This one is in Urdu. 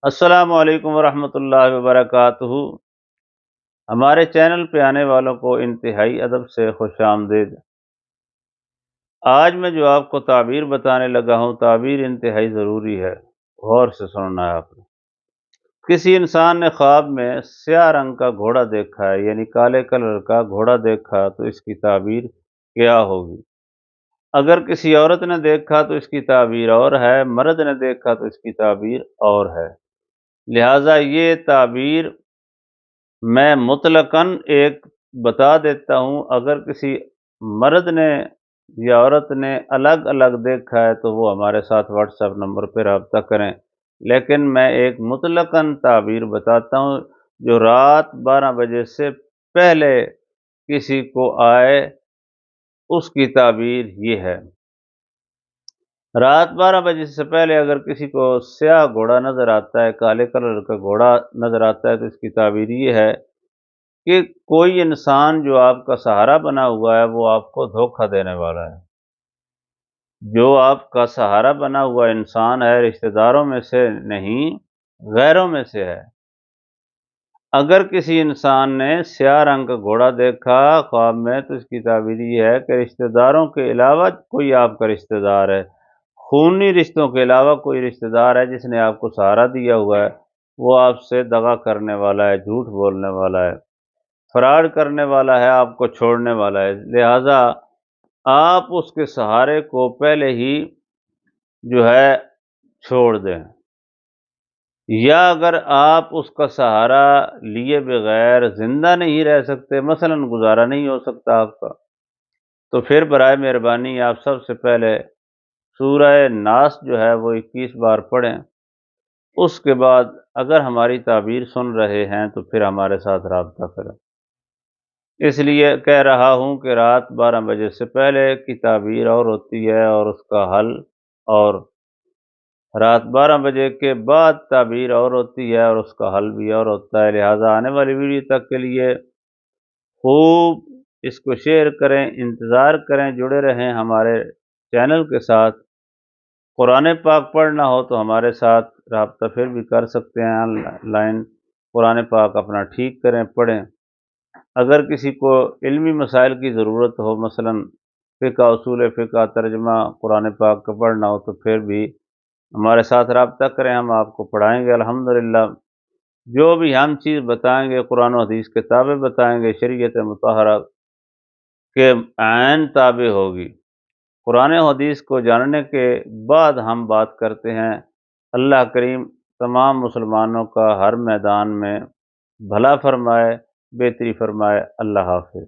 السلام علیکم ورحمۃ اللہ وبرکاتہ۔ ہمارے چینل پہ آنے والوں کو انتہائی ادب سے خوش آمدید۔ آج میں جو آپ کو تعبیر بتانے لگا ہوں، تعبیر انتہائی ضروری ہے، غور سے سننا ہے آپ نے۔ کسی انسان نے خواب میں سیاہ رنگ کا گھوڑا دیکھا ہے، یعنی کالے کلر کا گھوڑا دیکھا، تو اس کی تعبیر کیا ہوگی؟ اگر کسی عورت نے دیکھا تو اس کی تعبیر اور ہے، مرد نے دیکھا تو اس کی تعبیر اور ہے۔ لہٰذا یہ تعبیر میں مطلقاً ایک بتا دیتا ہوں، اگر کسی مرد نے یا عورت نے الگ الگ دیکھا ہے تو وہ ہمارے ساتھ واٹس ایپ نمبر پہ رابطہ کریں، لیکن میں ایک مطلقاً تعبیر بتاتا ہوں جو رات 12 بجے سے پہلے کسی کو آئے، اس کی تعبیر یہ ہے۔ رات 12 بجے سے پہلے اگر کسی کو سیاہ گھوڑا نظر آتا ہے، کالے کلر کا گھوڑا نظر آتا ہے، تو اس کی تعبیر یہ ہے کہ کوئی انسان جو آپ کا سہارا بنا ہوا ہے وہ آپ کو دھوکہ دینے والا ہے۔ جو آپ کا سہارا بنا ہوا انسان ہے، رشتہ داروں میں سے نہیں، غیروں میں سے ہے۔ اگر کسی انسان نے سیاہ رنگ کا گھوڑا دیکھا خواب میں تو اس کی تعبیر یہ ہے کہ رشتہ داروں کے علاوہ کوئی آپ کا رشتہ دار ہے، خونی رشتوں کے علاوہ کوئی رشتہ دار ہے جس نے آپ کو سہارا دیا ہوا ہے، وہ آپ سے دغا کرنے والا ہے، جھوٹ بولنے والا ہے، فراڈ کرنے والا ہے، آپ کو چھوڑنے والا ہے۔ لہٰذا آپ اس کے سہارے کو پہلے ہی جو ہے چھوڑ دیں، یا اگر آپ اس کا سہارا لیے بغیر زندہ نہیں رہ سکتے، مثلاً گزارا نہیں ہو سکتا آپ کا، تو پھر برائے مہربانی آپ سب سے پہلے سورہ ناس جو ہے وہ 21 بار پڑھیں۔ اس کے بعد اگر ہماری تعبیر سن رہے ہیں تو پھر ہمارے ساتھ رابطہ کریں۔ اس لیے کہہ رہا ہوں کہ رات 12 بجے سے پہلے کی تعبیر اور ہوتی ہے اور اس کا حل، اور رات 12 بجے کے بعد تعبیر اور ہوتی ہے اور اس کا حل بھی اور ہوتا ہے۔ لہٰذا آنے والی ویڈیو تک کے لیے خوب اس کو شیئر کریں، انتظار کریں، جڑے رہیں ہمارے چینل کے ساتھ۔ قرآن پاک پڑھنا ہو تو ہمارے ساتھ رابطہ پھر بھی کر سکتے ہیں آن لائن۔ قرآن پاک اپنا ٹھیک کریں، پڑھیں۔ اگر کسی کو علمی مسائل کی ضرورت ہو، مثلاً فقہ، اصول فقہ، ترجمہ قرآن پاک کا پڑھنا ہو، تو پھر بھی ہمارے ساتھ رابطہ کریں، ہم آپ کو پڑھائیں گے الحمدللہ۔ جو بھی ہم چیز بتائیں گے، قرآن و حدیث کتابیں بتائیں گے، شریعت مطہرہ کے عین تابع ہوگی۔ قرآن و حدیث کو جاننے کے بعد ہم بات کرتے ہیں۔ اللہ کریم تمام مسلمانوں کا ہر میدان میں بھلا فرمائے، بہتری فرمائے۔ اللہ حافظ۔